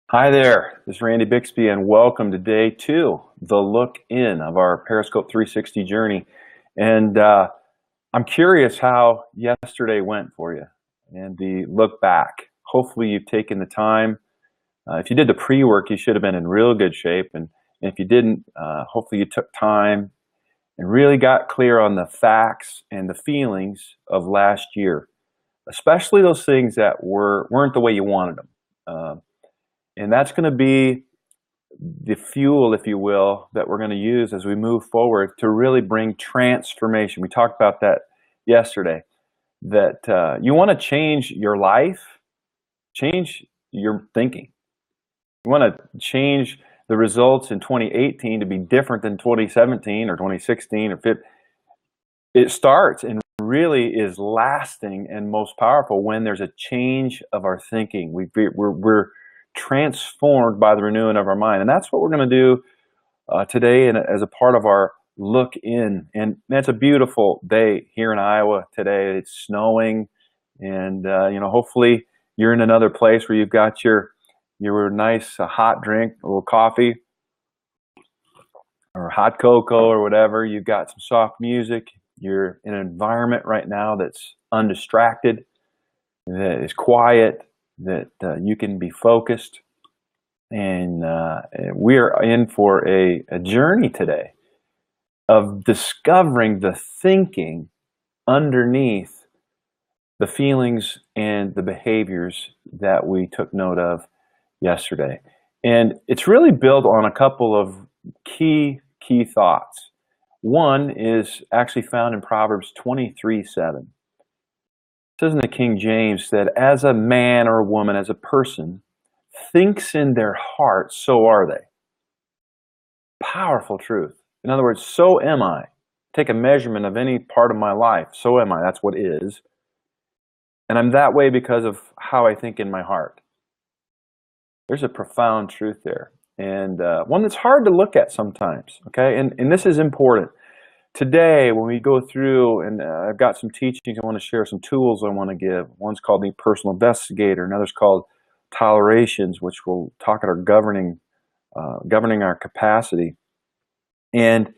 Hi there, this is Randy Bixby, and welcome to day two, the look in of our Periscope 360 journey. And I'm curious how yesterday went for you and the look back. Hopefully, you've taken the time. If you did the pre work, you should have been in real good shape. And if you didn't, hopefully, you took time and really got clear on the facts and the feelings of last year, especially those things that weren't the way you wanted them. And that's going to be the fuel, if you will, that we're going to use as we move forward to really bring transformation. We talked about that yesterday, that you want to change your life, change your thinking. You want to change the results in 2018 to be different than 2017 or 2016 or 15. It starts and really is lasting and most powerful when there's a change of our thinking. We're transformed by the renewing of our mind. And that's what we're going to do today and as a part of our look in. And it's a beautiful day here in Iowa today. It's snowing, and hopefully you're in another place where you've got your nice hot drink, a little coffee or hot cocoa or whatever. You've got some soft music. You're in an environment right now that's undistracted, that is quiet, that you can be focused. And we're in for a journey today of discovering the thinking underneath the feelings and the behaviors that we took note of yesterday. And it's really built on a couple of key thoughts. One is actually found in Proverbs 23:7. It says in the King James that as a man or a woman, as a person, thinks in their heart, so are they. Powerful truth. In other words, so am I. Take a measurement of any part of my life, so am I. That's what is. And I'm that way because of how I think in my heart. There's a profound truth there, and one that's hard to look at sometimes, okay? And this is important. Today, when we go through, and I've got some teachings I want to share, some tools I want to give. One's called the personal investigator, another's called tolerations, which we'll talk at our governing our capacity. And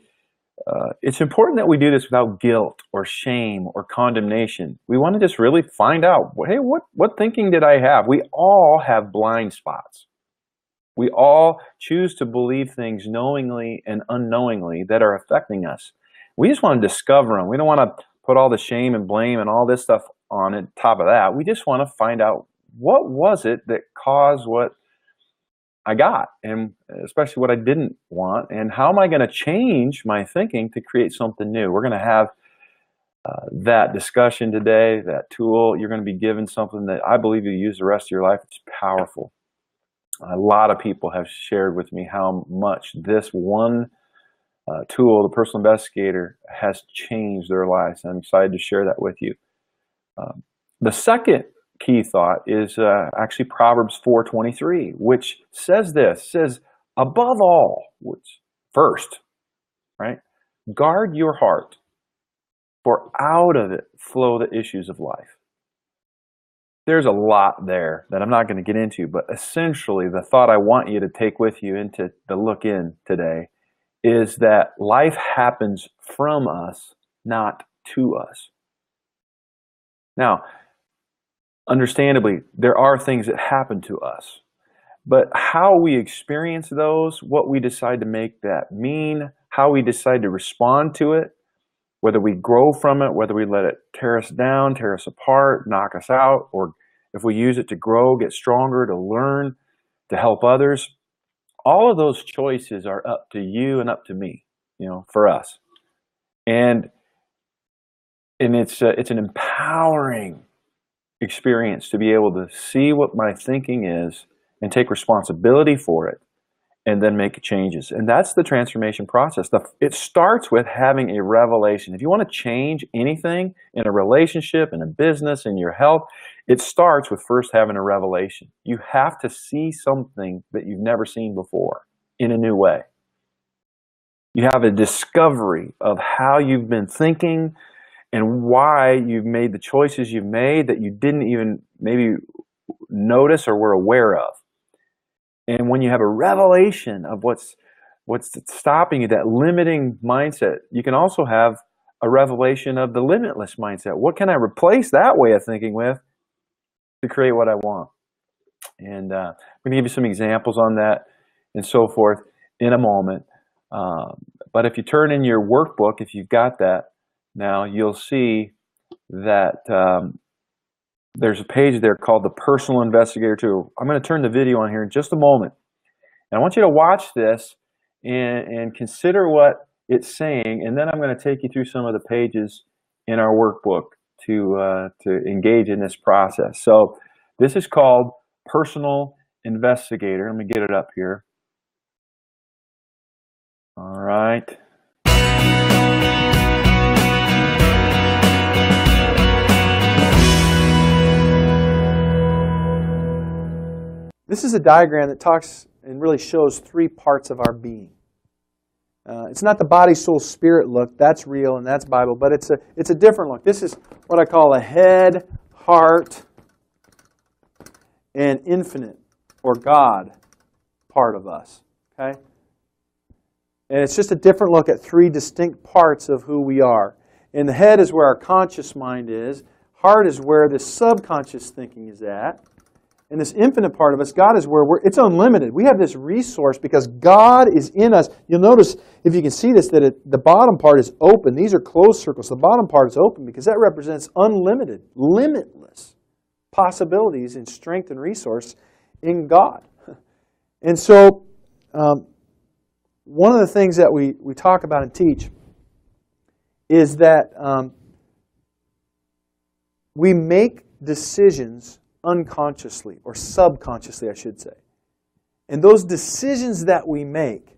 it's important that we do this without guilt or shame or condemnation. We want to just really find out, hey, what thinking did I have? We all have blind spots. We all choose to believe things knowingly and unknowingly that are affecting us. We just want to discover them. We don't want to put all the shame and blame and all this stuff on it, top of that. We just want to find out, what was it that caused what I got, and especially what I didn't want, and how am I going to change my thinking to create something new? We're going to have that discussion today, that tool. You're going to be given something that I believe you use the rest of your life. It's powerful. A lot of people have shared with me how much this one tool, the personal investigator, has changed their lives. I'm excited to share that with you. The second key thought is actually Proverbs 4:23, which says this, says, above all, which first, right? Guard your heart, for out of it flow the issues of life. There's a lot there that I'm not going to get into, but essentially the thought I want you to take with you into the look in today is that life happens from us, not to us. Now, understandably, there are things that happen to us, but how we experience those, what we decide to make that mean, how we decide to respond to it, whether we grow from it, whether we let it tear us down, tear us apart, knock us out, or if we use it to grow, get stronger, to learn, to help others, all of those choices are up to you and up to me, for us. And it's an empowering experience to be able to see what my thinking is and take responsibility for it and then make changes. And that's the transformation process. It starts with having a revelation. If you want to change anything in a relationship, in a business, in your health, it starts with first having a revelation. You have to see something that you've never seen before in a new way. You have a discovery of how you've been thinking and why you've made the choices you've made that you didn't even maybe notice or were aware of. And when you have a revelation of what's stopping you, that limiting mindset, you can also have a revelation of the limitless mindset. What can I replace that way of thinking with to create what I want? And I'm going to give you some examples on that and so forth in a moment. But if you turn in your workbook, if you've got that now, you'll see that there's a page there called the Personal Investigator Tool. I'm going to turn the video on here in just a moment. And I want you to watch this and consider what it's saying, and then I'm going to take you through some of the pages in our workbook to engage in this process. So this is called Personal Investigator. Let me get it up here. All right. This is a diagram that talks and really shows three parts of our being. It's not the body, soul, spirit look. That's real and that's Bible, but it's a different look. This is what I call a head, heart, and infinite or God part of us. Okay? And it's just a different look at three distinct parts of who we are. And the head is where our conscious mind is. Heart is where the subconscious thinking is at. And this infinite part of us, God, is where it's unlimited. We have this resource because God is in us. You'll notice, if you can see this, that the bottom part is open. These are closed circles. The bottom part is open because that represents unlimited, limitless possibilities and strength and resource in God. And so, one of the things that we talk about and teach is that we make decisions unconsciously, or subconsciously, I should say. And those decisions that we make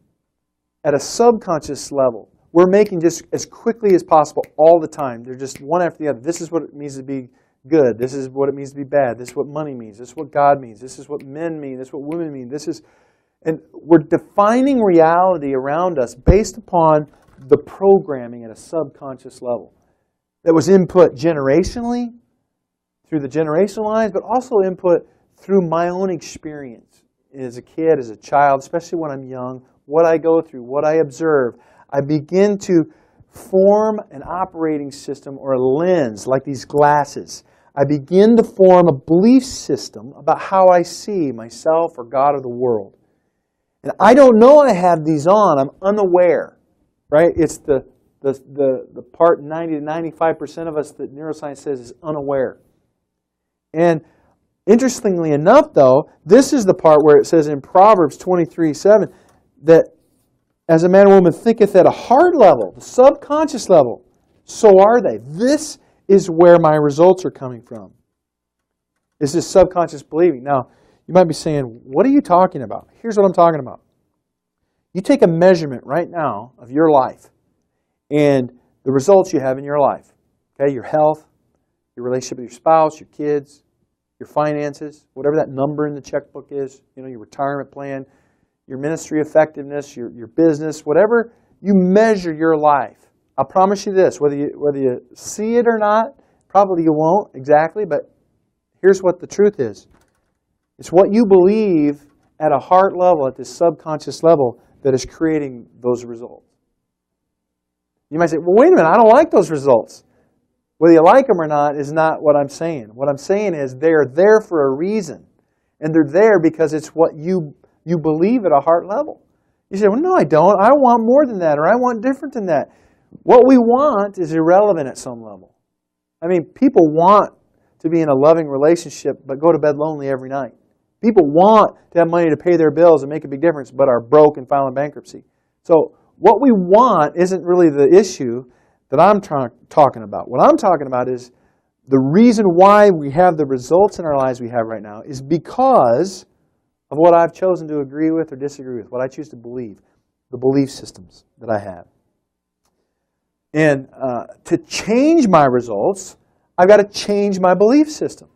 at a subconscious level, we're making just as quickly as possible all the time. They're just one after the other. This is what it means to be good. This is what it means to be bad. This is what money means. This is what God means. This is what men mean. This is what women mean. And we're defining reality around us based upon the programming at a subconscious level that was input generationally, through the generational lines, but also input through my own experience as a kid, as a child, especially when I'm young, what I go through, what I observe. I begin to form an operating system or a lens, like these glasses. I begin to form a belief system about how I see myself or God or the world. And I don't know I have these on. I'm unaware, right? It's the part 90 to 95% of us that neuroscience says is unaware. And interestingly enough, though, this is the part where it says in Proverbs 23:7 that as a man or woman thinketh at a heart level, the subconscious level, so are they. This is where my results are coming from. Is this subconscious believing. Now, you might be saying, what are you talking about? Here's what I'm talking about. You take a measurement right now of your life and the results you have in your life. Okay, your health, your relationship with your spouse, your kids, your finances, whatever that number in the checkbook is, your retirement plan, your ministry effectiveness, your business, whatever you measure your life. I'll promise you this, whether you see it or not, probably you won't exactly, but here's what the truth is. It's what you believe at a heart level, at this subconscious level, that is creating those results. You might say, well, wait a minute, I don't like those results. Whether you like them or not is not what I'm saying. What I'm saying is they're there for a reason. And they're there because it's what you believe at a heart level. You say, well, no, I don't. I want more than that, or I want different than that. What we want is irrelevant at some level. I mean, people want to be in a loving relationship but go to bed lonely every night. People want to have money to pay their bills and make a big difference but are broke and filing bankruptcy. So what we want isn't really the issue that I'm talking about. What I'm talking about is the reason why we have the results in our lives we have right now is because of what I've chosen to agree with or disagree with, what I choose to believe, the belief systems that I have. And to change my results, I've got to change my belief system.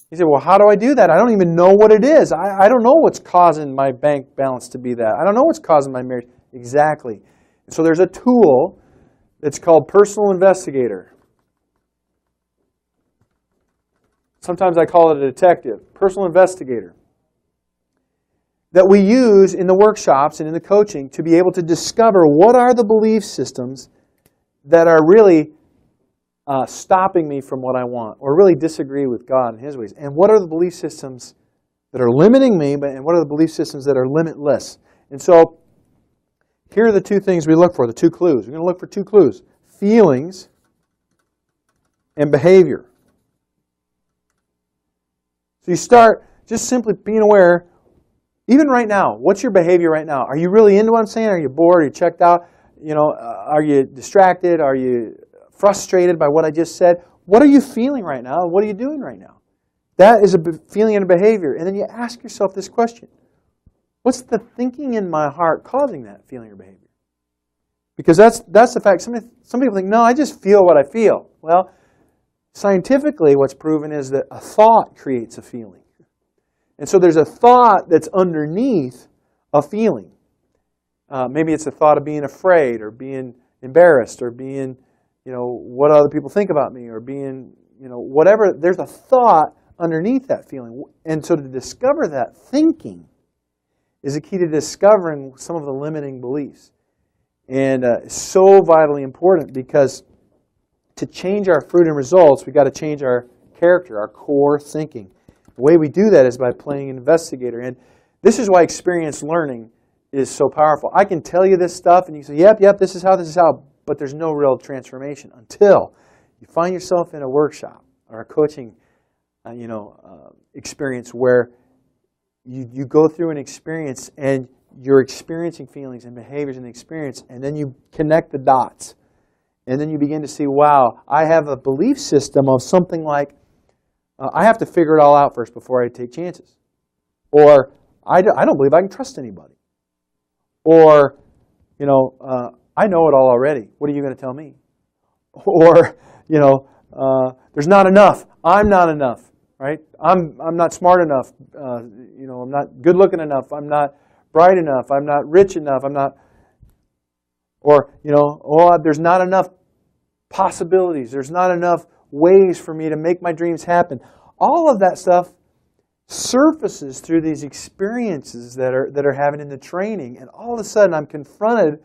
You say, well, how do I do that? I don't even know what it is. I don't know what's causing my bank balance to be that. I don't know what's causing my marriage. Exactly. So there's a tool that's called Personal Investigator. Sometimes I call it a detective. Personal Investigator. that we use in the workshops and in the coaching to be able to discover what are the belief systems that are really stopping me from what I want, or really disagree with God and His ways. And what are the belief systems that are limiting me, and what are the belief systems that are limitless? And so, here are the two things we look for, the two clues. We're going to look for two clues: feelings and behavior. So you start just simply being aware, even right now, what's your behavior right now? Are you really into what I'm saying? Are you bored? Are you checked out? Are you distracted? Are you frustrated by what I just said? What are you feeling right now? What are you doing right now? That is a feeling and a behavior. And then you ask yourself this question: what's the thinking in my heart causing that feeling or behavior? Because that's the fact. Some people think, no, I just feel what I feel. Well, scientifically, what's proven is that a thought creates a feeling. And so there's a thought that's underneath a feeling. Maybe it's a thought of being afraid, or being embarrassed, or being, what other people think about me, or being, whatever. There's a thought underneath that feeling. And so to discover that thinking is a key to discovering some of the limiting beliefs. And it's so vitally important, because to change our fruit and results, we've got to change our character, our core thinking. The way we do that is by playing an investigator. And this is why experienced learning is so powerful. I can tell you this stuff, and you say, yep, this is how, but there's no real transformation until you find yourself in a workshop or a coaching experience where you go through an experience and you're experiencing feelings and behaviors in the experience, and then you connect the dots. And then you begin to see, wow, I have a belief system of something like, I have to figure it all out first before I take chances. Or, I don't believe I can trust anybody. Or, I know it all already. What are you going to tell me? Or, there's not enough. I'm not enough, right? I'm not smart enough. I'm not good looking enough. I'm not bright enough. I'm not rich enough. I'm not. Or, there's not enough possibilities. There's not enough ways for me to make my dreams happen. All of that stuff surfaces through these experiences that are having in the training. And all of a sudden, I'm confronted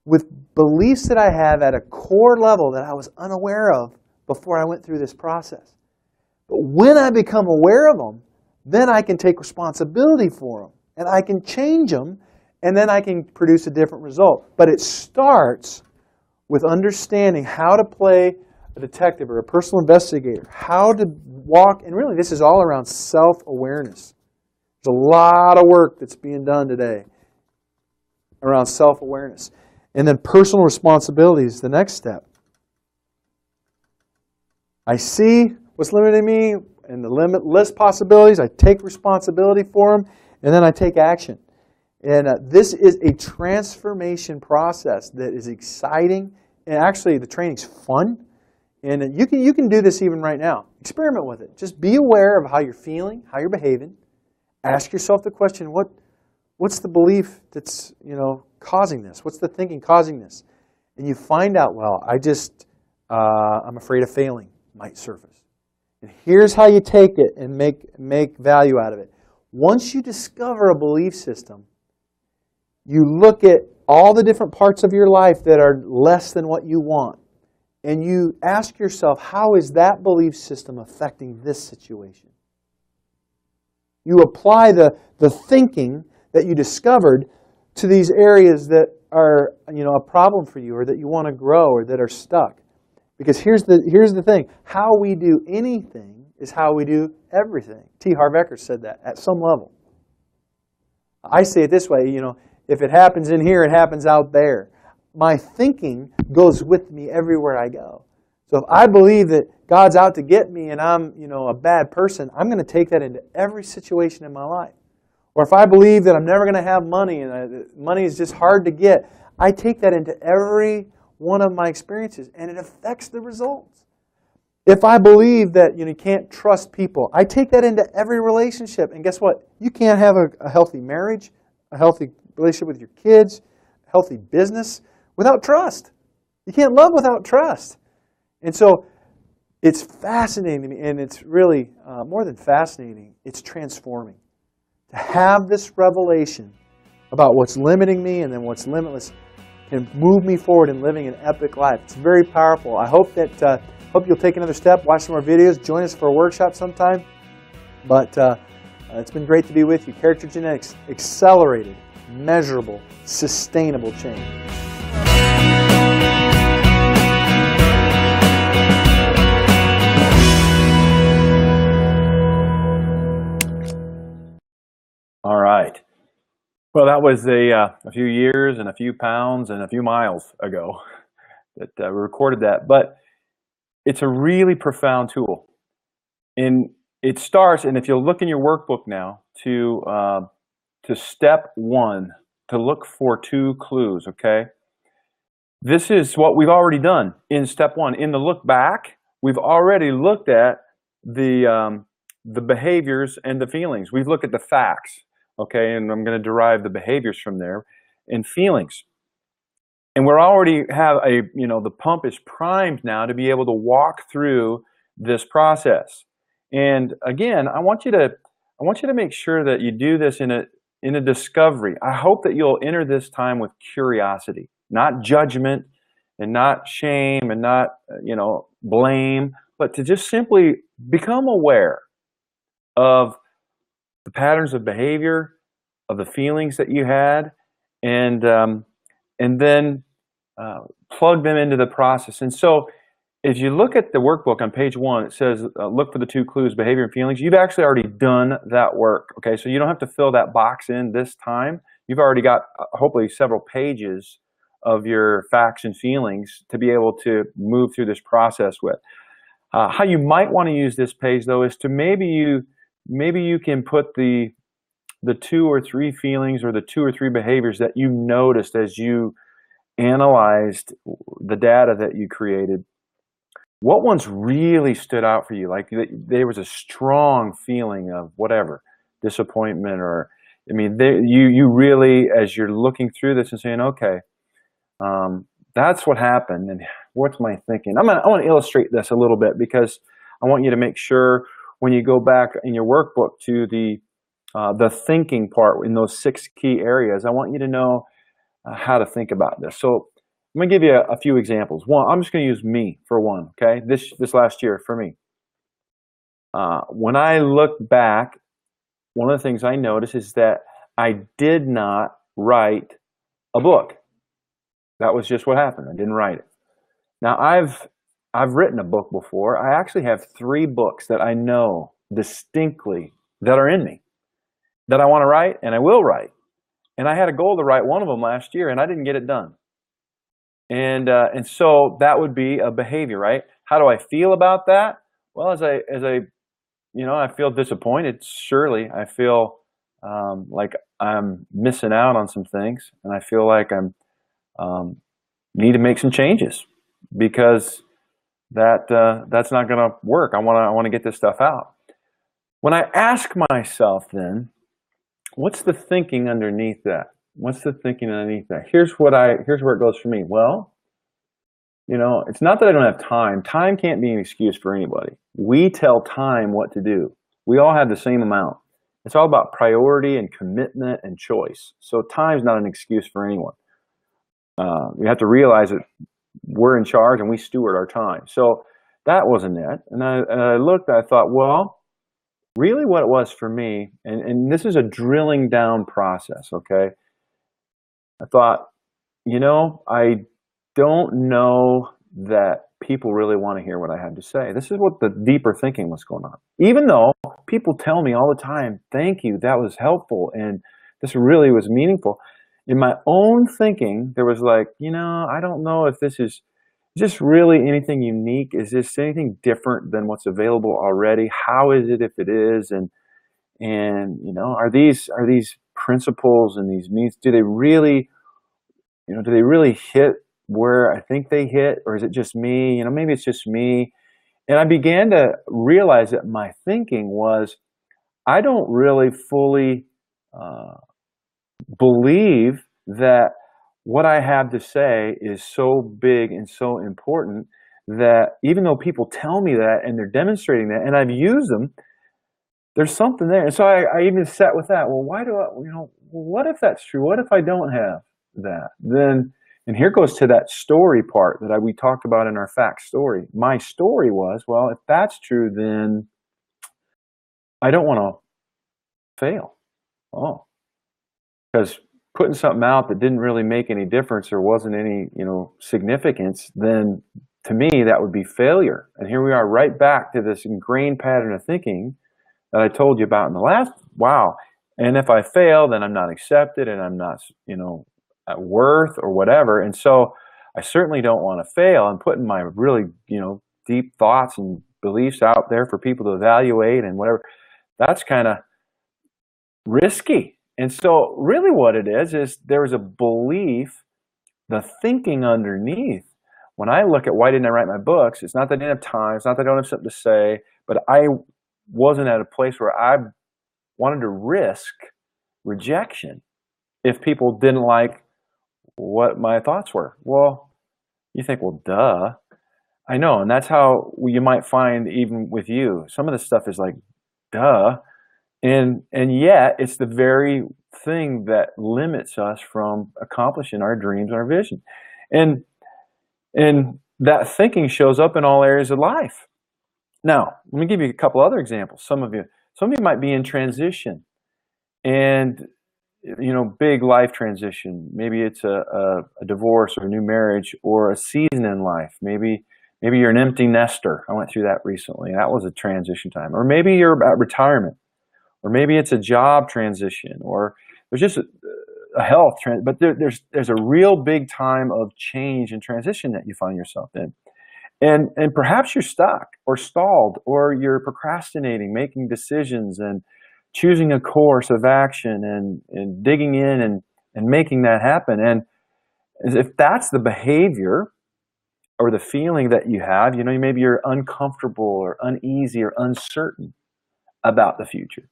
with beliefs that I have at a core level that I was unaware of before I went through this process. But when I become aware of them, then I can take responsibility for them. And I can change them. And then I can produce a different result. But it starts with understanding how to play a detective or a personal investigator, how to walk, and really this is all around self-awareness. There's a lot of work that's being done today around self-awareness. And then personal responsibility is the next step. I see what's limiting me and the limitless possibilities. I take responsibility for them, and then I take action. And this is a transformation process that is exciting. And actually, the training's fun. And you can do this even right now. Experiment with it. Just be aware of how you're feeling, how you're behaving. Ask yourself the question, what's the belief that's causing this? What's the thinking causing this? And you find out, well, I'm afraid of failing might surface. And here's how you take it and make value out of it. Once you discover a belief system, you look at all the different parts of your life that are less than what you want. And you ask yourself, how is that belief system affecting this situation? You apply the thinking that you discovered to these areas that are a problem for you, or that you want to grow, or that are stuck. Because here's the thing. How we do anything is how we do everything. T. Harv Eker said that at some level. I say it this way, if it happens in here, it happens out there. My thinking goes with me everywhere I go. So if I believe that God's out to get me and I'm, a bad person, I'm going to take that into every situation in my life. Or if I believe that I'm never going to have money and money is just hard to get, I take that into every one of my experiences, and it affects the results. If I believe that you can't trust people, I take that into every relationship. And guess what? You can't have a healthy marriage, a healthy relationship with your kids, a healthy business without trust. You can't love without trust. And so it's fascinating to me, and it's really more than fascinating, it's transforming. to have this revelation about what's limiting me and then what's limitless can move me forward in living an epic life. It's very powerful. I hope that hope you'll take another step, watch some more videos, join us for a workshop sometime. But it's been great to be with you. Character Genetics, accelerated, measurable, sustainable change. All right. Well, that was a few years and a few pounds and a few miles ago that we recorded that. But it's a really profound tool. And it starts, and if you'll look in your workbook now to step 1, to look for 2 clues, okay? This is what we've already done in step 1. In the look back, we've already looked at the behaviors and the feelings. We've looked at the facts, okay? And I'm going to derive the behaviors from there and feelings. And we're already have the pump is primed now to be able to walk through this process. And again, I want you to make sure that you do this in a discovery. I hope that you'll enter this time with curiosity, not judgment and not shame and not, blame, but to just simply become aware of the patterns of behavior, of the feelings that you had, and then plug them into the process. And so if you look at the workbook on page 1, it says look for the 2 clues, behavior and feelings. You've actually already done that work, okay? So you don't have to fill that box in this time. You've already got hopefully several pages of your facts and feelings to be able to move through this process with. How you might want to use this page, though, is to maybe you can put the 2 or 3 feelings or the 2 or 3 behaviors that you noticed as you analyzed the data that you created. What ones really stood out for you? Like there was a strong feeling of whatever, disappointment, or you really, as you're looking through this and saying, okay, that's what happened, and what's my thinking? I want to illustrate this a little bit because I want you to make sure when you go back in your workbook to the thinking part in those 6 key areas, I want you to know how to think about this. So I'm going to give you a few examples. One, I'm just going to use me for one, okay? This last year for me. When I look back, one of the things I noticed is that I did not write a book. That was just what happened. I didn't write it. Now, I've written a book before. I actually have 3 books that I know distinctly that are in me that I want to write and I will write. And I had a goal to write one of them last year, and I didn't get it done. And so that would be a behavior, right? How do I feel about that? Well, as I I feel disappointed. Surely, I feel like I'm missing out on some things, and I feel like I'm need to make some changes because that's not going to work. I want to get this stuff out. When I ask myself, then, what's the thinking underneath that? What's the thinking underneath that? Here's where it goes for me. Well, it's not that I don't have time. Time can't be an excuse for anybody. We tell time what to do. We all have the same amount. It's all about priority and commitment and choice. So time's not an excuse for anyone. We have to realize that we're in charge and we steward our time. So that wasn't it. And I looked, I thought, well, really what it was for me, and this is a drilling down process, okay? I thought, I don't know that people really want to hear what I have to say. This is what the deeper thinking was going on. Even though people tell me all the time, thank you, that was helpful, and this really was meaningful. In my own thinking, there was like, I don't know if this is just really anything unique. Is this anything different than what's available already? How is it if it is? And are these principles and these means, do they really hit where I think they hit, or is it just me? Maybe it's just me. And I began to realize that my thinking was, I don't really fully believe that what I have to say is so big and so important that even though people tell me that and they're demonstrating that, and I've used them, there's something there. And so I even sat with that. Well, why do I, what if that's true? What if I don't have that? Then, and here goes to that story part that we talked about in our fact story. My story was, well, if that's true, then I don't want to fail. Oh, because putting something out that didn't really make any difference or wasn't any, significance, then to me, that would be failure. And here we are right back to this ingrained pattern of thinking that I told you about in the last, wow. And if I fail, then I'm not accepted and I'm not, at worth or whatever. And so I certainly don't want to fail. I'm putting my really, deep thoughts and beliefs out there for people to evaluate and whatever. That's kind of risky. And so really what it is there's a belief, the thinking underneath. When I look at why didn't I write my books, it's not that I didn't have time, it's not that I don't have something to say, but I wasn't at a place where I wanted to risk rejection if people didn't like what my thoughts were. Well, you think, well, duh. I know, and that's how you might find even with you. Some of this stuff is like, duh. And yet, it's the very thing that limits us from accomplishing our dreams and our vision. And that thinking shows up in all areas of life. Now, let me give you a couple other examples. Some of you might be in transition, and big life transition. Maybe it's a divorce or a new marriage or a season in life. Maybe you're an empty nester. I went through that recently. That was a transition time. Or maybe you're at retirement. Or maybe it's a job transition, or there's just a health but there's a real big time of change and transition that you find yourself in. And perhaps you're stuck or stalled, or you're procrastinating, making decisions and choosing a course of action and digging in and making that happen. And if that's the behavior or the feeling that you have, maybe you're uncomfortable or uneasy or uncertain about the future.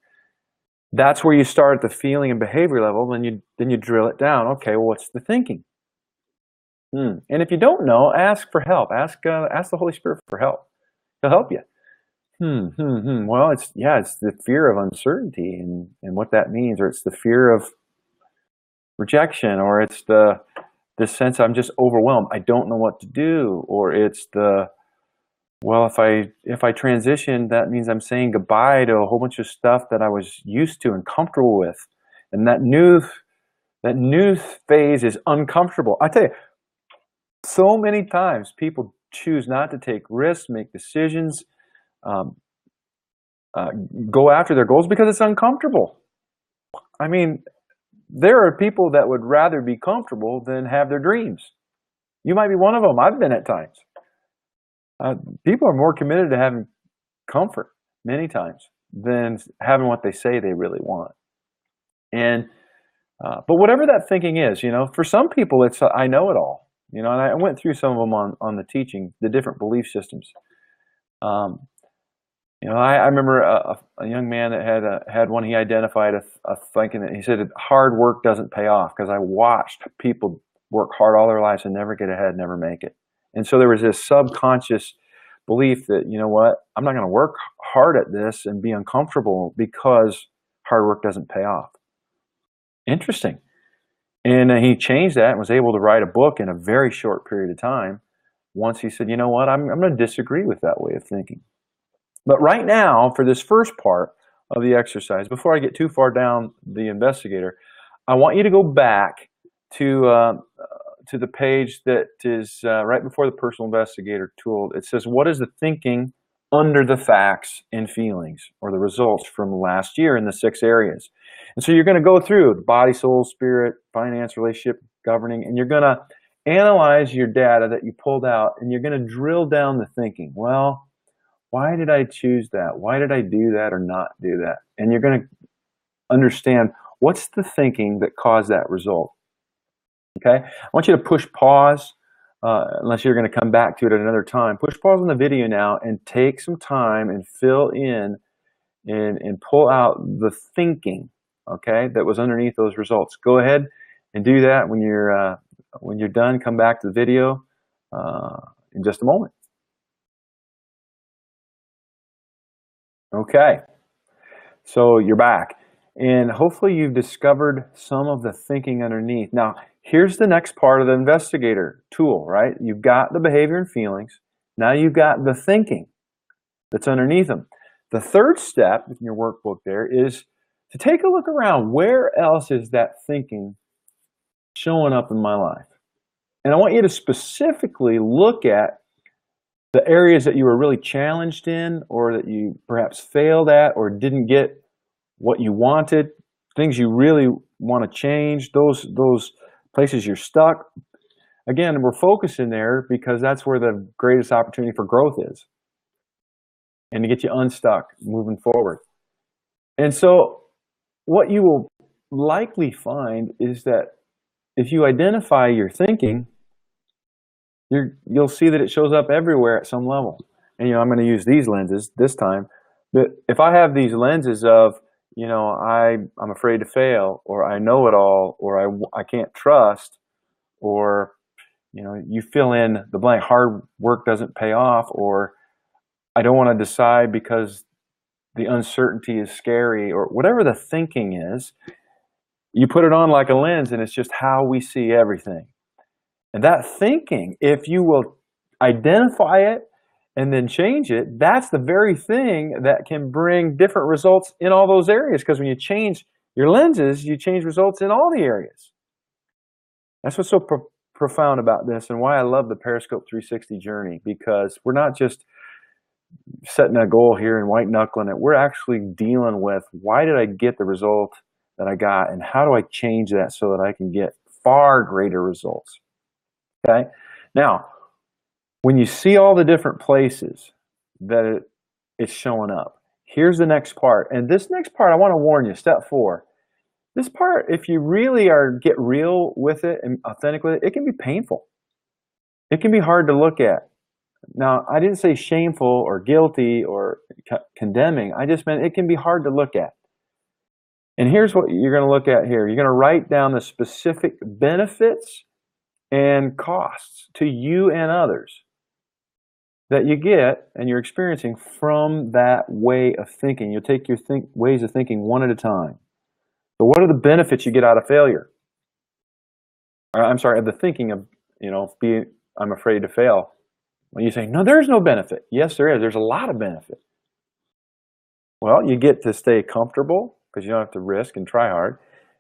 That's where you start at the feeling and behavior level. Then you drill it down. Okay, well, what's the thinking? And if you don't know, ask for help. Ask the Holy Spirit for help. He'll help you. Well, it's the fear of uncertainty and what that means, or it's the fear of rejection, or it's the sense I'm just overwhelmed. I don't know what to do, or it's well, if I transition, that means I'm saying goodbye to a whole bunch of stuff that I was used to and comfortable with, and that new phase is uncomfortable. I tell you, so many times people choose not to take risks, make decisions, go after their goals because it's uncomfortable. I mean, there are people that would rather be comfortable than have their dreams. You might be one of them. I've been at times. People are more committed to having comfort many times than having what they say they really want. And but whatever that thinking is, for some people it's I know it all. And I went through some of them on the teaching, the different belief systems. I remember a young man that had one. He identified a thinking that he said hard work doesn't pay off, because I watched people work hard all their lives and never get ahead, never make it. And so there was this subconscious belief that, I'm not going to work hard at this and be uncomfortable because hard work doesn't pay off. Interesting. And he changed that and was able to write a book in a very short period of time. Once he said, I'm going to disagree with that way of thinking. But right now, for this first part of the exercise, before I get too far down the investigator, I want you to go back to the page that is right before the personal investigator tool. It says, what is the thinking under the facts and feelings, or the results from last year in the 6 areas? And so you're going to go through the body, soul, spirit, finance, relationship, governing, and you're going to analyze your data that you pulled out, and you're going to drill down the thinking. Well, why did I choose that? Why did I do that or not do that? And you're going to understand what's the thinking that caused that result. Okay, I want you to push pause, unless you're going to come back to it at another time. Push pause on the video now and take some time and fill in and pull out the thinking, okay, that was underneath those results. Go ahead and do that. When you're done, come back to the video in just a moment. Okay. So you're back. And hopefully you've discovered some of the thinking underneath. Now, here's the next part of the investigator tool, right? You've got the behavior and feelings. Now you've got the thinking that's underneath them. The third step in your workbook there is to take a look around. Where else is that thinking showing up in my life? And I want you to specifically look at the areas that you were really challenged in, or that you perhaps failed at, or didn't get what you wanted, things you really want to change, those places you're stuck. Again, we're focusing there because that's where the greatest opportunity for growth is, and to get you unstuck moving forward. And so what you will likely find is that if you identify your thinking, you'll see that it shows up everywhere at some level. And I'm going to use these lenses this time. But if I have these lenses of, I'm afraid to fail, or I know it all, or I can't trust, or you fill in the blank, hard work doesn't pay off, or I don't want to decide because the uncertainty is scary, or whatever the thinking is, you put it on like a lens, and it's just how we see everything. And that thinking, if you will identify it and then change it, that's the very thing that can bring different results in all those areas. Because when you change your lenses, you change results in all the areas. That's what's so profound about this, and why I love the Periscope 360 journey, because we're not just setting a goal here and white knuckling it. We're actually dealing with, why did I get the result that I got, and how do I change that so that I can get far greater results? Okay. Now, when you see all the different places that it's showing up, here's the next part. And this next part, I want to warn you, step 4. This part, if you really get real with it and authentic with it, it can be painful. It can be hard to look at. Now, I didn't say shameful or guilty or condemning. I just meant it can be hard to look at. And here's what you're going to look at here. You're going to write down the specific benefits and costs to you and others that you get and you're experiencing from that way of thinking. You'll take your ways of thinking one at a time. So what are the benefits you get out of failure? I'm sorry, of the thinking of, I'm afraid to fail. When you say, no, there's no benefit. Yes, there is. There's a lot of benefit. Well, you get to stay comfortable because you don't have to risk and try hard.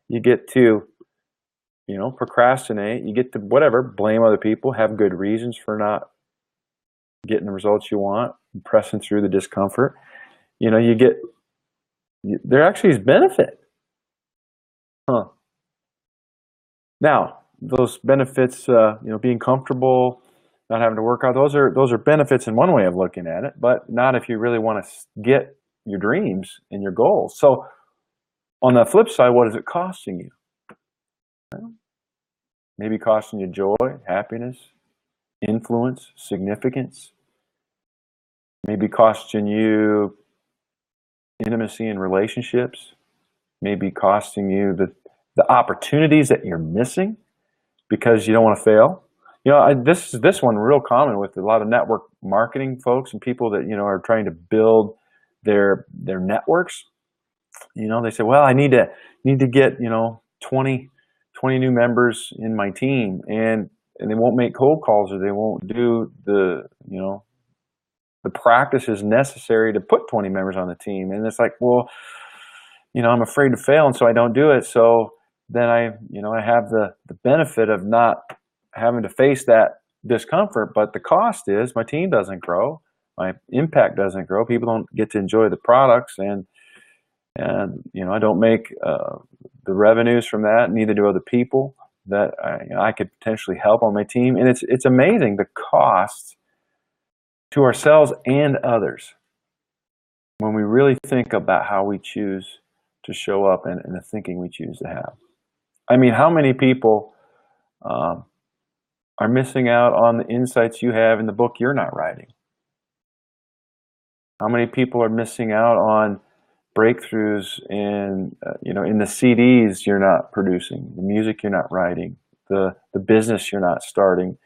You get to procrastinate. You get to blame other people, have good reasons for not getting the results you want, pressing through the discomfort. There actually is benefit. Now, those benefits, being comfortable, not having to work out, those are benefits in one way of looking at it, but not if you really want to get your dreams and your goals. So on the flip side, what is it costing you? Maybe costing you joy, happiness, influence, significance. Maybe costing you intimacy in relationships. Maybe costing you the opportunities that you're missing because you don't want to fail. This one real common with a lot of network marketing folks and people that are trying to build their networks. They say, well, I need to get 20 new members in my team, and they won't make cold calls, or they won't do the practices necessary to put 20 members on the team. And it's like, well, I'm afraid to fail, and so I don't do it. So then I have the benefit of not having to face that discomfort, but the cost is my team doesn't grow, my impact doesn't grow, people don't get to enjoy the products, and I don't make the revenues from that, neither do other people that I could potentially help on my team. And it's amazing the cost to ourselves and others when we really think about how we choose to show up and the thinking we choose to have. I mean, how many people are missing out on the insights you have in the book you're not writing? How many people are missing out on breakthroughs in the CDs you're not producing, the music you're not writing, the business you're not starting?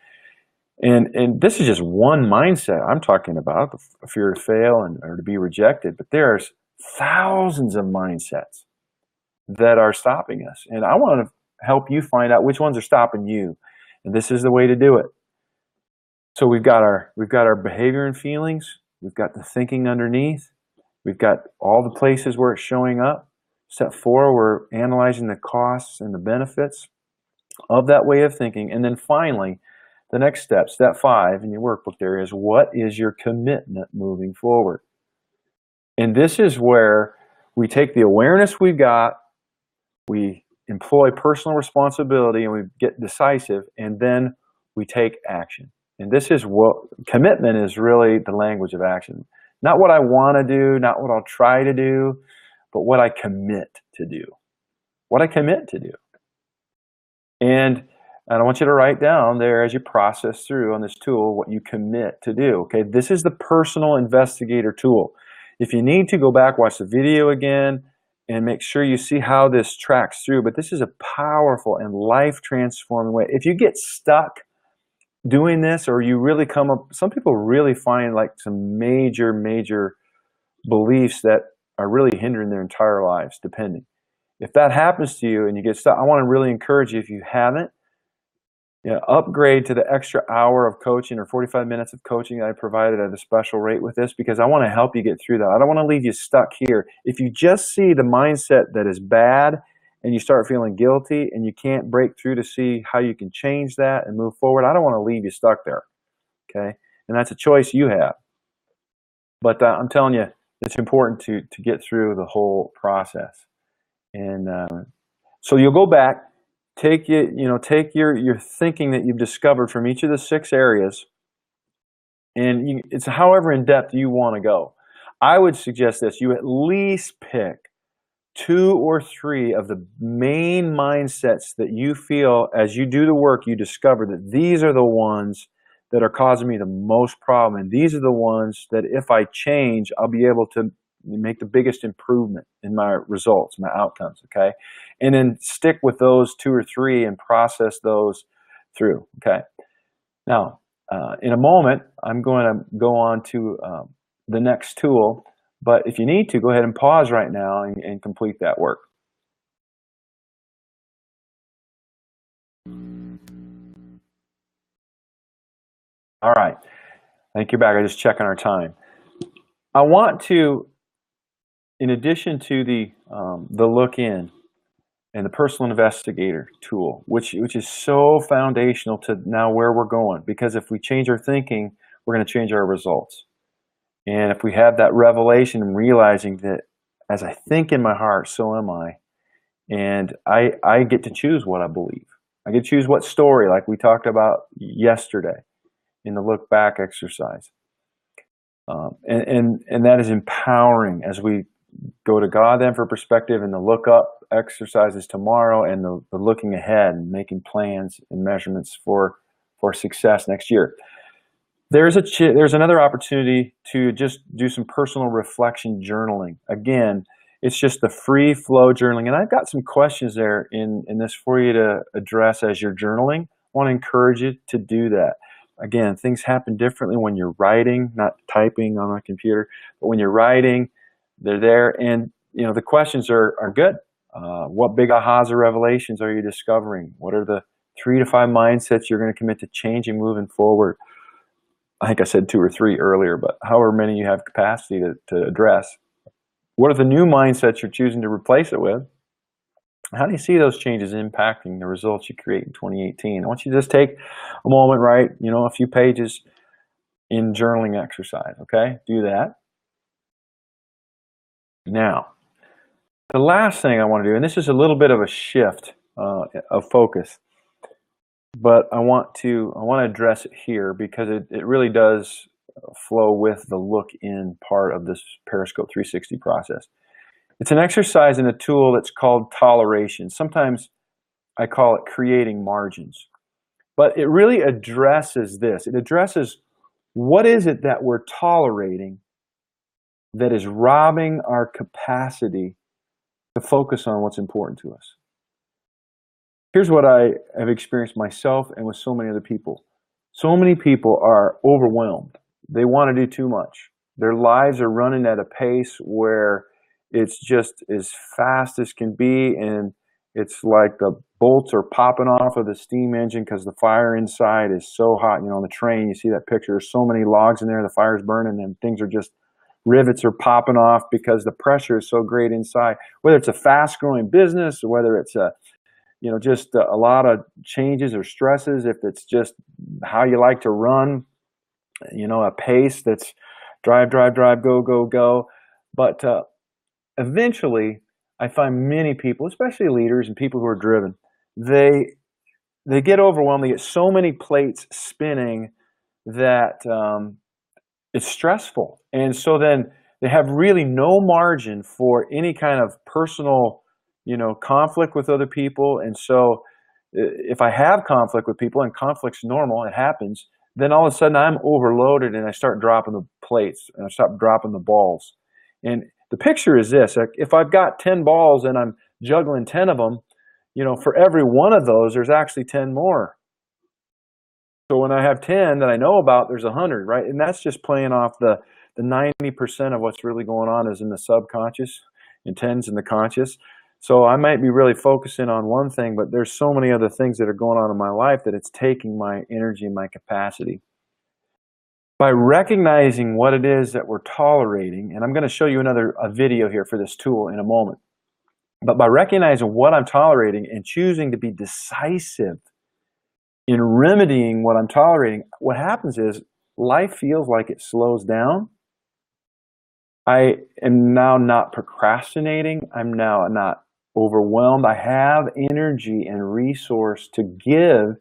And this is just one mindset I'm talking about, the fear to fail or to be rejected. But there's thousands of mindsets that are stopping us. And I want to help you find out which ones are stopping you. And this is the way to do it. So we've got our behavior and feelings. We've got the thinking underneath. We've got all the places where it's showing up. Step 4, we're analyzing the costs and the benefits of that way of thinking. And then finally, the next step, step 5 in your workbook there is, what is your commitment moving forward? And this is where we take the awareness we've got, we employ personal responsibility, and we get decisive, and then we take action. And this is what commitment is, really the language of action. Not what I want to do, not what I'll try to do, but what I commit to do. What I commit to do. And I want you to write down there as you process through on this tool what you commit to do. Okay, this is the personal investigator tool. If you need to, go back, watch the video again, and make sure you see how this tracks through. But this is a powerful and life-transforming way. If you get stuck doing this, or you really come up, some people really find like some major beliefs that are really hindering their entire lives, depending. If that happens to you and you get stuck, I want to really encourage you, if you haven't, upgrade to the extra hour of coaching or 45 minutes of coaching that I provided at a special rate with this, because I want to help you get through that. I don't want to leave you stuck here. If you just see the mindset that is bad and you start feeling guilty and you can't break through to see how you can change that and move forward, I don't want to leave you stuck there, okay? And that's a choice you have. But I'm telling you, it's important to get through the whole process. And so you'll go back, take your thinking that you've discovered from each of the 6 areas, and it's however in depth you want to go. I would suggest this: you at least pick 2 or 3 of the main mindsets that you feel, as you do the work, you discover that these are the ones that are causing me the most problem, and these are the ones that if I change, I'll be able to make the biggest improvement in my results, my outcomes, okay? And then stick with those 2 or 3 and process those through, okay? Now, in a moment, I'm going to go on to the next tool, but if you need to, go ahead and pause right now and complete that work. All right, I think you're back. I just checking our time. I want to, in addition to the look in and the personal investigator tool, which is so foundational to now where we're going, because if we change our thinking, we're going to change our results. And if we have that revelation and realizing that as I think in my heart, so am I, and I get to choose what I believe. I get to choose what story, like we talked about yesterday in the look back exercise. And that is empowering as we go to God then for perspective, and the look up exercises tomorrow, and the looking ahead and making plans and measurements for success next year. There's another opportunity to just do some personal reflection journaling. Again, it's just the free flow journaling, and I've got some questions there in this for you to address as you're journaling. I want to encourage you to do that. Again, things happen differently when you're writing, not typing on a computer, but when you're writing, they're there, and the questions are good. What big ahas or revelations are you discovering? What are the 3 to 5 mindsets you're going to commit to changing moving forward? I think I said 2 or 3 earlier, but however many you have capacity to address. What are the new mindsets you're choosing to replace it with? How do you see those changes impacting the results you create in 2018? I want you to just take a moment, write, a few pages in journaling exercise, okay? Do that. Now, the last thing I want to do, and this is a little bit of a shift of focus, but I want to address it here because it really does flow with the look in part of this Periscope 360 process. It's an exercise and a tool that's called toleration. Sometimes I call it creating margins. But it really addresses this. It addresses what is it that we're tolerating that is robbing our capacity to focus on what's important to us. Here's what I have experienced myself and with so many other people. So many people are overwhelmed. They want to do too much. Their lives are running at a pace where It's just as fast as can be, and it's like the bolts are popping off of the steam engine because the fire inside is so hot. On the train, you see that picture. There's so many logs in there, the fire's burning, and things are just, rivets are popping off because the pressure is so great inside. Whether it's a fast-growing business, or whether it's just a lot of changes or stresses, if it's just how you like to run, a pace that's drive, drive, drive, go, go, go. But eventually, I find many people, especially leaders and people who are driven, they get overwhelmed. They get so many plates spinning that it's stressful. And so then they have really no margin for any kind of personal, conflict with other people. And so if I have conflict with people, and conflict's normal, it happens, then all of a sudden I'm overloaded and I start dropping the plates and I start dropping the balls. And the picture is this: if I've got 10 balls and I'm juggling 10 of them, for every one of those, there's actually 10 more. So when I have 10 that I know about, there's 100, right? And that's just playing off the 90% of what's really going on is in the subconscious, and 10's in the conscious. So I might be really focusing on one thing, but there's so many other things that are going on in my life that it's taking my energy and my capacity. By recognizing what it is that we're tolerating, and I'm going to show you a video here for this tool in a moment, but by recognizing what I'm tolerating and choosing to be decisive in remedying what I'm tolerating, what happens is life feels like it slows down. I am now not procrastinating. I'm now not overwhelmed. I have energy and resource to give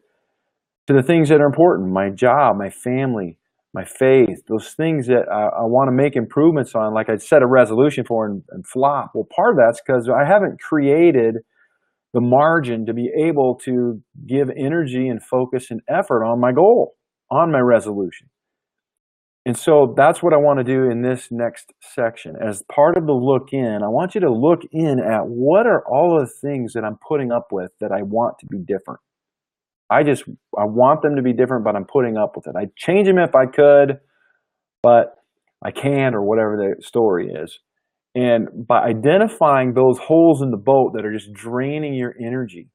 to the things that are important: my job, my family, my faith, those things that I want to make improvements on, like I set a resolution for and flop. Well, part of that's because I haven't created the margin to be able to give energy and focus and effort on my goal, on my resolution. And so that's what I want to do in this next section. As part of the look in, I want you to look in at what are all of the things that I'm putting up with that I want to be different. I want them to be different, but I'm putting up with it. I'd change them if I could, but I can't, or whatever the story is. And by identifying those holes in the boat that are just draining your energy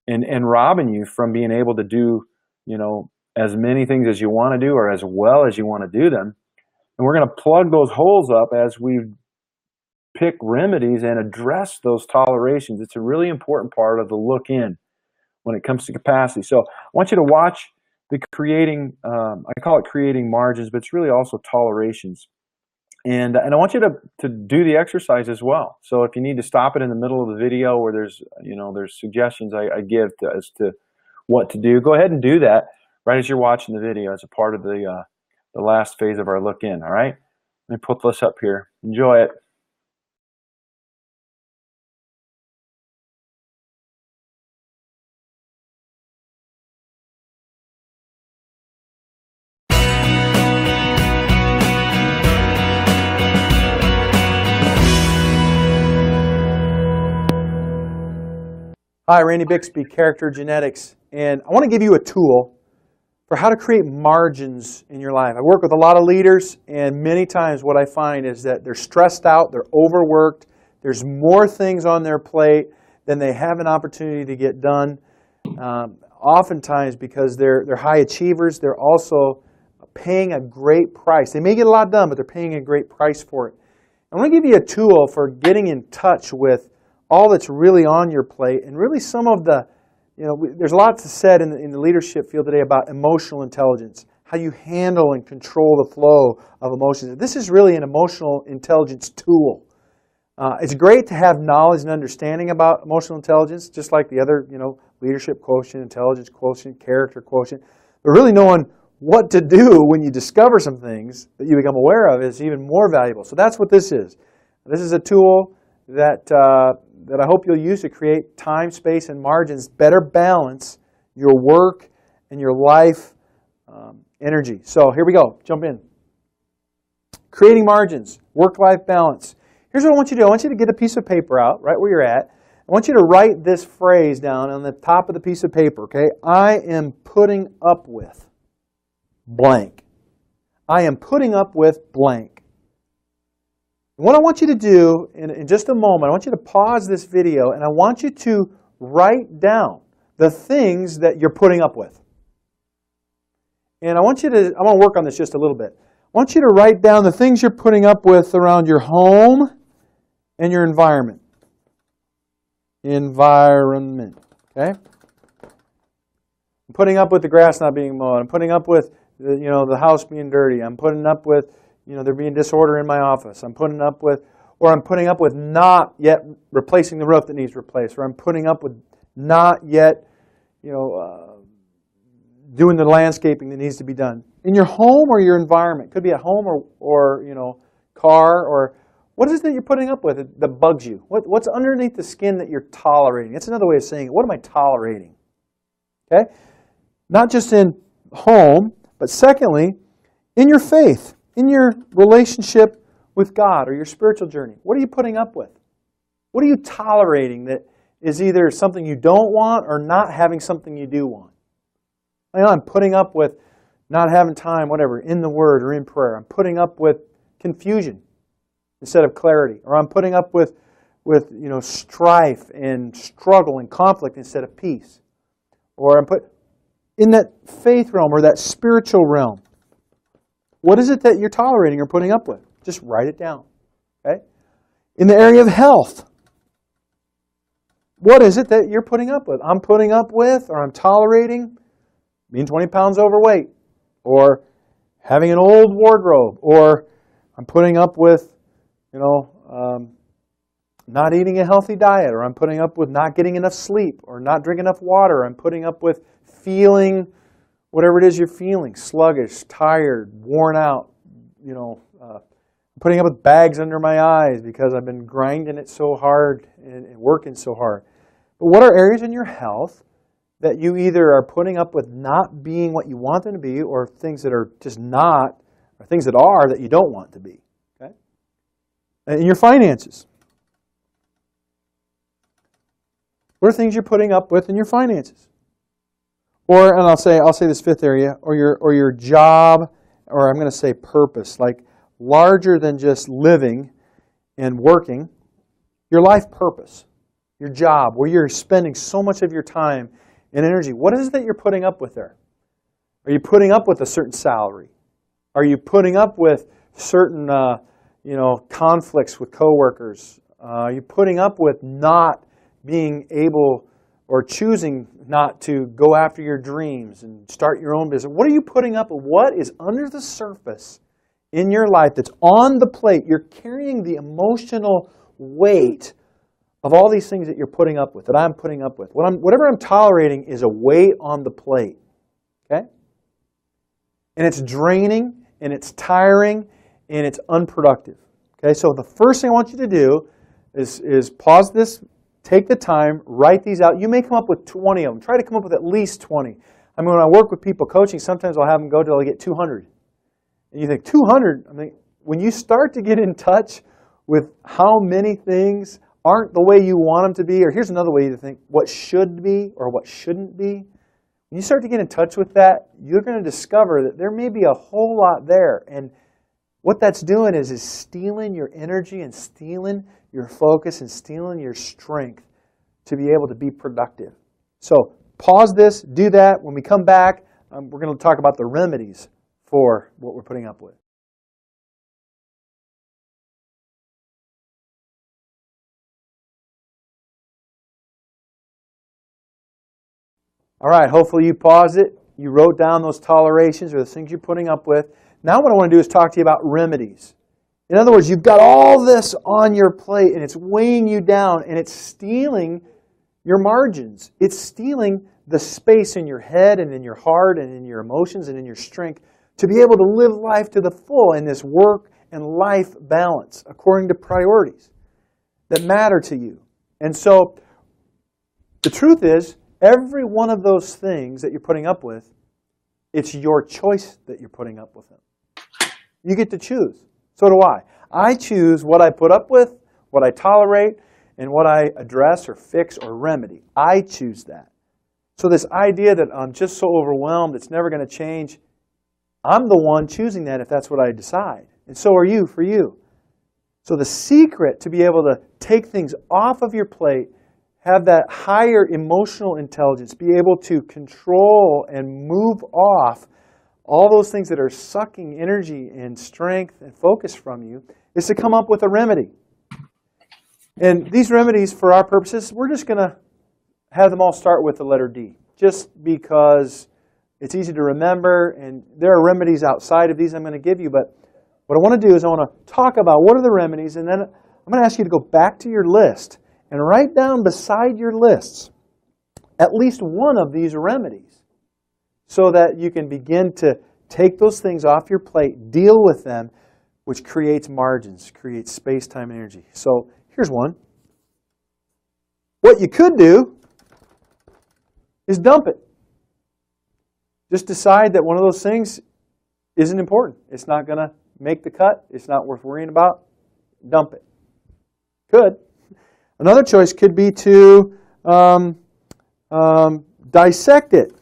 and robbing you from being able to do, as many things as you want to do, or as well as you want to do them. And we're going to plug those holes up as we pick remedies and address those tolerations. It's a really important part of the look in when it comes to capacity. So I want you to watch the creating, I call it creating margins, but it's really also tolerations. And I want you to do the exercise as well. So if you need to stop it in the middle of the video, where there's suggestions I give as to what to do, go ahead and do that right as you're watching the video as a part of the last phase of our look in. All right, let me put this up here. Enjoy it. Hi, Randy Bixby, Character Genetics, and I want to give you a tool for how to create margins in your life. I work with a lot of leaders, and many times what I find is that they're stressed out, they're overworked, there's more things on their plate than they have an opportunity to get done. Oftentimes, because they're high achievers, they're also paying a great price. They may get a lot done, but they're paying a great price for it. I want to give you a tool for getting in touch with all that's really on your plate, and really some of the, there's a lot said in the leadership field today about emotional intelligence, how you handle and control the flow of emotions. This is really an emotional intelligence tool. It's great to have knowledge and understanding about emotional intelligence, just like the other, leadership quotient, intelligence quotient, character quotient. But really knowing what to do when you discover some things that you become aware of is even more valuable. So that's what this is. This is a tool that I hope you'll use to create time, space, and margins, better balance your work and your life energy. So here we go. Jump in. Creating margins, work-life balance. Here's what I want you to do. I want you to get a piece of paper out right where you're at. I want you to write this phrase down on the top of the piece of paper, okay? I am putting up with blank. I am putting up with blank. What I want you to do in just a moment, I want you to pause this video and I want you to write down the things that you're putting up with. And I'm going to work on this just a little bit. I want you to write down the things you're putting up with around your home and your environment. Environment, okay? I'm putting up with the grass not being mowed. I'm putting up with the house being dirty. I'm putting up with there being disorder in my office. I'm putting up with not yet replacing the roof that needs replaced. Or I'm putting up with not yet doing the landscaping that needs to be done. In your home or your environment. Could be at home or car, or what is it that you're putting up with that bugs you? What's underneath the skin that you're tolerating? That's another way of saying it. What am I tolerating? Okay? Not just in home, but secondly, in your faith, in your relationship with God or your spiritual journey. What are you putting up with? What are you tolerating that is either something you don't want or not having something you do want? I'm putting up with not having time, whatever, in the Word or in prayer. I'm putting up with confusion instead of clarity. Or I'm putting up with strife and struggle and conflict instead of peace. Or I'm in that faith realm or that spiritual realm. What is it that you're tolerating or putting up with? Just write it down. Okay? In the area of health, what is it that you're putting up with? I'm putting up with or I'm tolerating being 20 pounds overweight, or having an old wardrobe, or I'm putting up with, not eating a healthy diet, or I'm putting up with not getting enough sleep, or not drinking enough water. I'm putting up with feeling whatever it is you're feeling, sluggish, tired, worn out. I'm putting up with bags under my eyes because I've been grinding it so hard and working so hard. But what are areas in your health that you either are putting up with not being what you want them to be, or things that are just not, or things that are that you don't want to be? Okay? And in your finances. What are things you're putting up with in your finances? Or, and I'll say this fifth area, or your job, or I'm going to say purpose, like larger than just living and working, your life purpose, your job, where you're spending so much of your time and energy. What is it that you're putting up with there? Are you putting up with a certain salary? Are you putting up with certain conflicts with coworkers? Are you putting up with not being able or choosing not to go after your dreams and start your own business? What are you putting up with? What is under the surface in your life that's on the plate? You're carrying the emotional weight of all these things that you're putting up with, that I'm putting up with. Whatever I'm tolerating is a weight on the plate. Okay? And it's draining, and it's tiring, and it's unproductive. Okay? So the first thing I want you to do is pause this, take the time, write these out. You may come up with 20 of them. Try to come up with at least 20. I mean, when I work with people coaching, sometimes I'll have them go till they get 200. And you think, 200? I mean, when you start to get in touch with how many things aren't the way you want them to be, or here's another way to think, what should be or what shouldn't be. When you start to get in touch with that, you're going to discover that there may be a whole lot there. And what that's doing is stealing your energy and stealing your focus and stealing your strength to be able to be productive. So pause this, do that. When we come back, we're going to talk about the remedies for what we're putting up with. All right, hopefully you paused it. You wrote down those tolerations or the things you're putting up with. Now what I want to do is talk to you about remedies. In other words, you've got all this on your plate and it's weighing you down and it's stealing your margins. It's stealing the space in your head and in your heart and in your emotions and in your strength to be able to live life to the full in this work and life balance according to priorities that matter to you. And so the truth is, every one of those things that you're putting up with, it's your choice that you're putting up with them. You get to choose. So do I. I choose what I put up with, what I tolerate, and what I address or fix or remedy. I choose that. So this idea that I'm just so overwhelmed, it's never going to change, I'm the one choosing that if that's what I decide. And so are you for you. So the secret to be able to take things off of your plate, have that higher emotional intelligence, be able to control and move off all those things that are sucking energy and strength and focus from you, is to come up with a remedy. And these remedies, for our purposes, we're just going to have them all start with the letter D, just because it's easy to remember, and there are remedies outside of these I'm going to give you, but what I want to do is I want to talk about what are the remedies, and then I'm going to ask you to go back to your list and write down beside your lists at least one of these remedies so that you can begin to take those things off your plate, deal with them, which creates margins, creates space, time, and energy. So here's one. What you could do is dump it. Just decide that one of those things isn't important. It's not going to make the cut. It's not worth worrying about. Dump it. Could. Another choice could be to dissect it.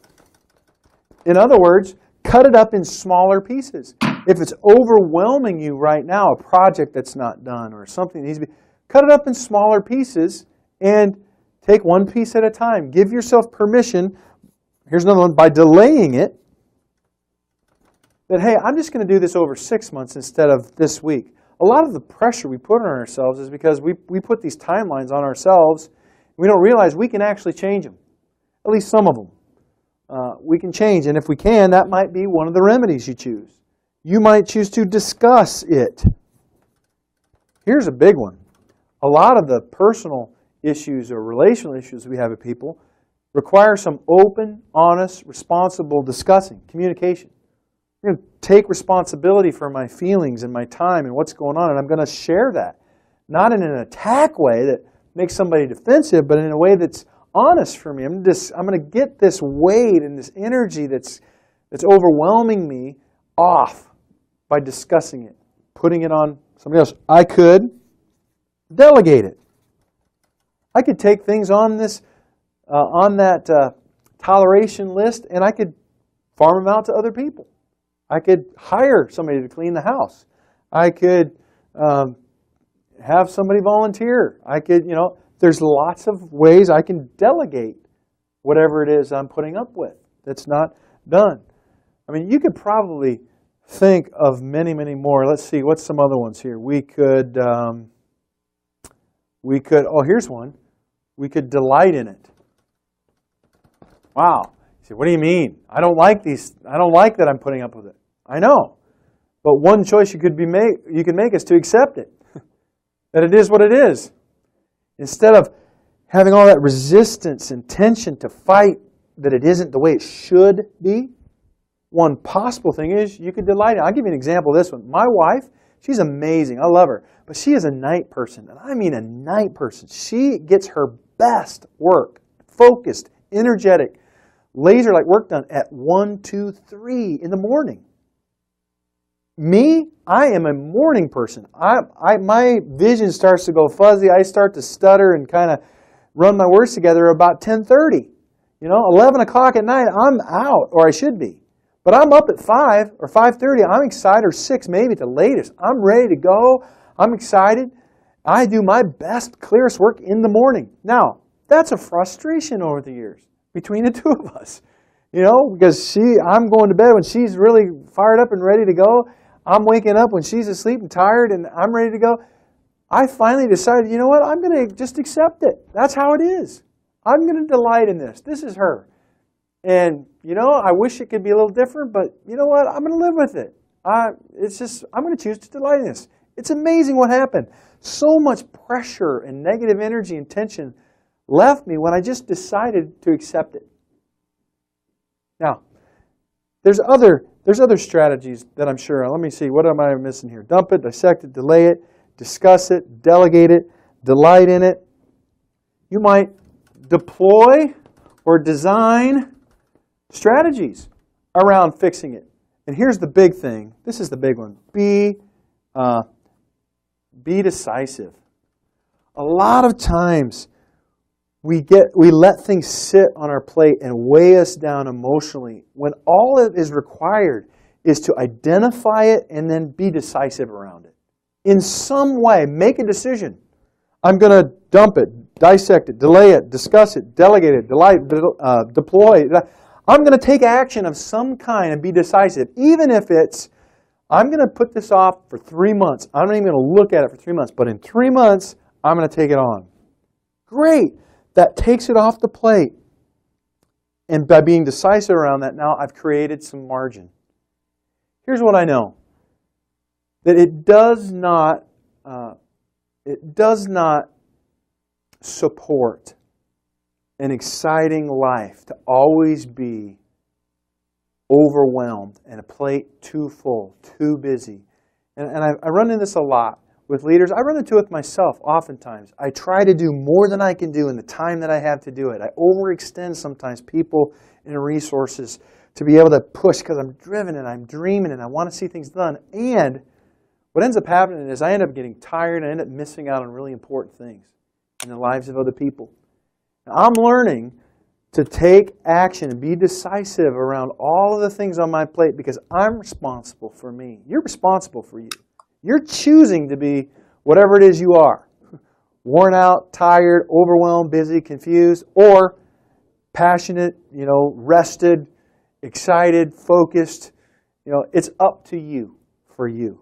In other words, cut it up in smaller pieces. If it's overwhelming you right now, a project that's not done or something that needs to be, cut it up in smaller pieces and take one piece at a time. Give yourself permission. Here's another one. By delaying it, that, hey, I'm just going to do this over 6 months instead of this week. A lot of the pressure we put on ourselves is because we put these timelines on ourselves. We don't realize we can actually change them, at least some of them. We can change, and if we can, that might be one of the remedies you choose. You might choose to discuss it. Here's a big one. A lot of the personal issues or relational issues we have with people require some open, honest, responsible discussing, communication. I'm going to take responsibility for my feelings and my time and what's going on, and I'm going to share that. Not in an attack way that makes somebody defensive, but in a way that's honest for me. I'm going to get this weight and this energy that's overwhelming me off by discussing it, putting it on somebody else. I could delegate it. I could take things on this on that toleration list, and I could farm them out to other people. I could hire somebody to clean the house. I could have somebody volunteer. I could, there's lots of ways I can delegate whatever it is I'm putting up with that's not done. I mean, you could probably think of many, many more. Let's see, what's some other ones here? We could, oh, here's one. We could delight in it. Wow. You say, what do you mean? I don't like these. I don't like that I'm putting up with it. I know. But one choice you can make is to accept it. That it is what it is. Instead of having all that resistance and tension to fight that it isn't the way it should be, one possible thing is you could delight in it. I'll give you an example of this one. My wife, she's amazing. I love her. But she is a night person. And I mean a night person. She gets her best work, focused, energetic, laser-like work done at 1, 2, 3 in the morning. Me, I am a morning person. My vision starts to go fuzzy. I start to stutter and kind of run my words together about 10:30. 11 o'clock at night, I'm out, or I should be. But I'm up at 5 or 5:30. I'm excited, or 6 maybe at the latest. I'm ready to go. I'm excited. I do my best, clearest work in the morning. Now, that's a frustration over the years between the two of us. Because I'm going to bed when she's really fired up and ready to go. I'm waking up when she's asleep and tired and I'm ready to go. I finally decided, you know what? I'm going to just accept it. That's how it is. I'm going to delight in this. This is her. And, I wish it could be a little different, but you know what? I'm going to live with it. I'm going to choose to delight in this. It's amazing what happened. So much pressure and negative energy and tension left me when I just decided to accept it. Now, there's other strategies that I'm sure of. Let me see. What am I missing here? Dump it, dissect it, delay it, discuss it, delegate it, delight in it. You might deploy or design strategies around fixing it. And here's the big thing. This is the big one. Be decisive. A lot of times we let things sit on our plate and weigh us down emotionally when all that is required is to identify it and then be decisive around it. in some way, make a decision. I'm going to dump it, dissect it, delay it, discuss it, delegate it, deploy it. I'm going to take action of some kind and be decisive, even if it's, I'm going to put this off for 3 months. I'm not even going to look at it for 3 months, but in 3 months, I'm going to take it on. Great. That takes it off the plate. And by being decisive around that, now I've created some margin. Here's what I know. That it does not support an exciting life to always be overwhelmed and a plate too full, too busy. And I run into this a lot with leaders. I run into it with myself oftentimes. I try to do more than I can do in the time that I have to do it. I overextend sometimes people and resources to be able to push because I'm driven and I'm dreaming and I want to see things done. And what ends up happening is I end up getting tired and I end up missing out on really important things in the lives of other people. Now, I'm learning to take action and be decisive around all of the things on my plate because I'm responsible for me. You're responsible for you. You're choosing to be whatever it is you are. Worn out, tired, overwhelmed, busy, confused, or passionate, rested, excited, focused. It's up to you for you.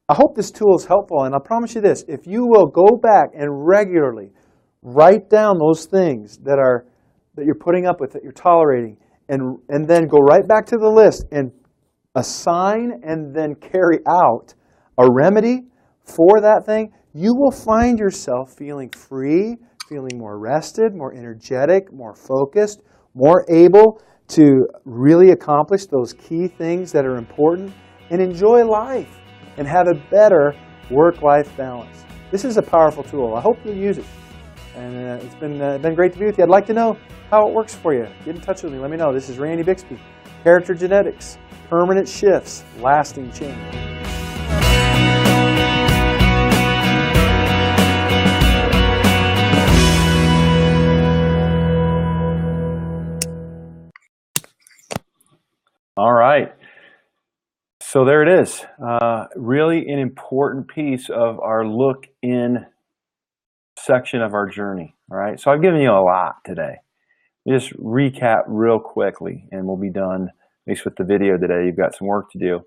I hope this tool is helpful, and I promise you this. If you will go back and regularly write down those things that you're putting up with, that you're tolerating, and then go right back to the list and assign and then carry out a remedy for that thing, you will find yourself feeling free, feeling more rested, more energetic, more focused, more able to really accomplish those key things that are important and enjoy life and have a better work-life balance. This is a powerful tool. I hope you'll use it. And it's been great to be with you. I'd like to know how it works for you. Get in touch with me. Let me know. This is Randy Bixby. Character Genetics. Permanent shifts. Lasting change. All right. So there it is. Really an important piece of our look in section of our journey. All right. So I've given you a lot today. Just recap real quickly and we'll be done, at least with the video today. You've got some work to do.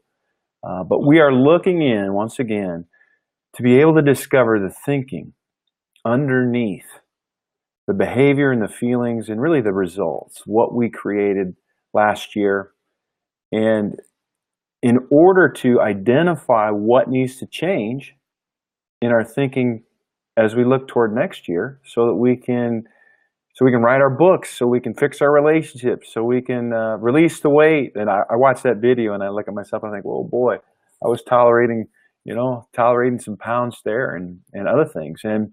But we are looking in, once again, to be able to discover the thinking underneath the behavior and the feelings and really the results, what we created last year. And in order to identify what needs to change in our thinking as we look toward next year so that we can write our books, so we can fix our relationships, so we can release the weight. And I watch that video and I look at myself and I think, well, boy, I was tolerating some pounds there and other things. And,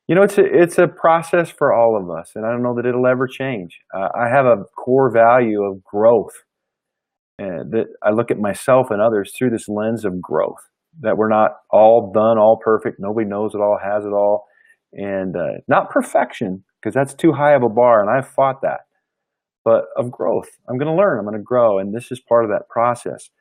it's a process for all of us. And I don't know that it'll ever change. I have a core value of growth. That I look at myself and others through this lens of growth, that we're not all done, all perfect. Nobody knows it all, has it all. And not perfection, because that's too high of a bar, and I've fought that. But of growth. I'm going to learn. I'm going to grow, and this is part of that process.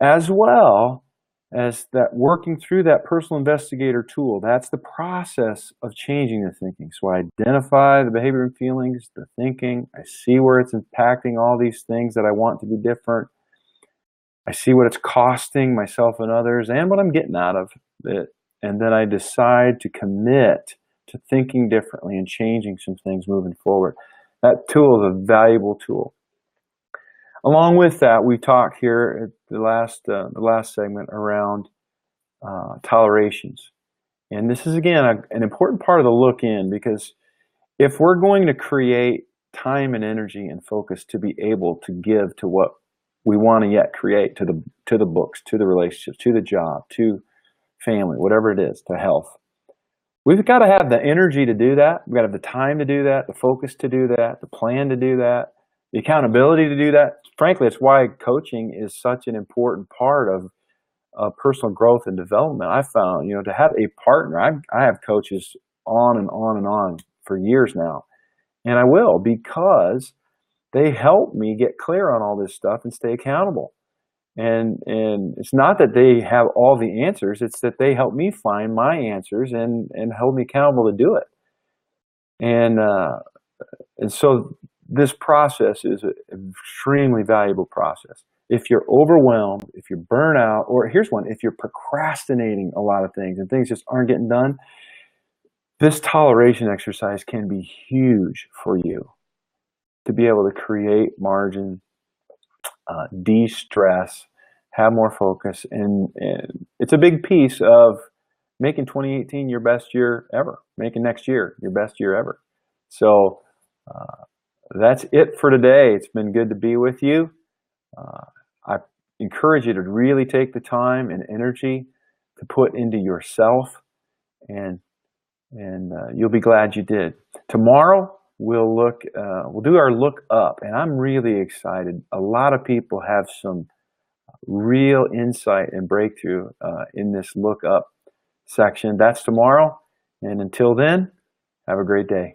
As well as that working through that personal investigator tool, that's the process of changing the thinking. So I identify the behavior and feelings, the thinking. I see where it's impacting all these things that I want to be different. I see what it's costing myself and others and what I'm getting out of it. And then I decide to commit to thinking differently and changing some things moving forward. That tool is a valuable tool. Along with that, we talked here at the last segment around tolerations. And this is, again, an important part of the look in, because if we're going to create time and energy and focus to be able to give to what we want to yet create, to the books, to the relationships, to the job, to family, whatever it is, to health, we've got to have the energy to do that. We've got to have the time to do that, the focus to do that, the plan to do that, the accountability to do that. Frankly, it's why coaching is such an important part of personal growth and development. I found, to have a partner. I have coaches on and on and on for years now, and I will, because they help me get clear on all this stuff and stay accountable. And it's not that they have all the answers, it's that they help me find my answers and hold me accountable to do it. And so this process is an extremely valuable process. If you're overwhelmed, if you're burnt out, or here's one, if you're procrastinating a lot of things and things just aren't getting done, this toleration exercise can be huge for you to be able to create margin, de-stress, have more focus, and it's a big piece of making 2018 your best year ever, making next year your best year ever. So that's it for today. It's been good to be with you. I encourage you to really take the time and energy to put into yourself, and you'll be glad you did. Tomorrow we'll do our look up, and I'm really excited. A lot of people have some real insight and breakthrough in this look up section. That's tomorrow, and until then, have a great day.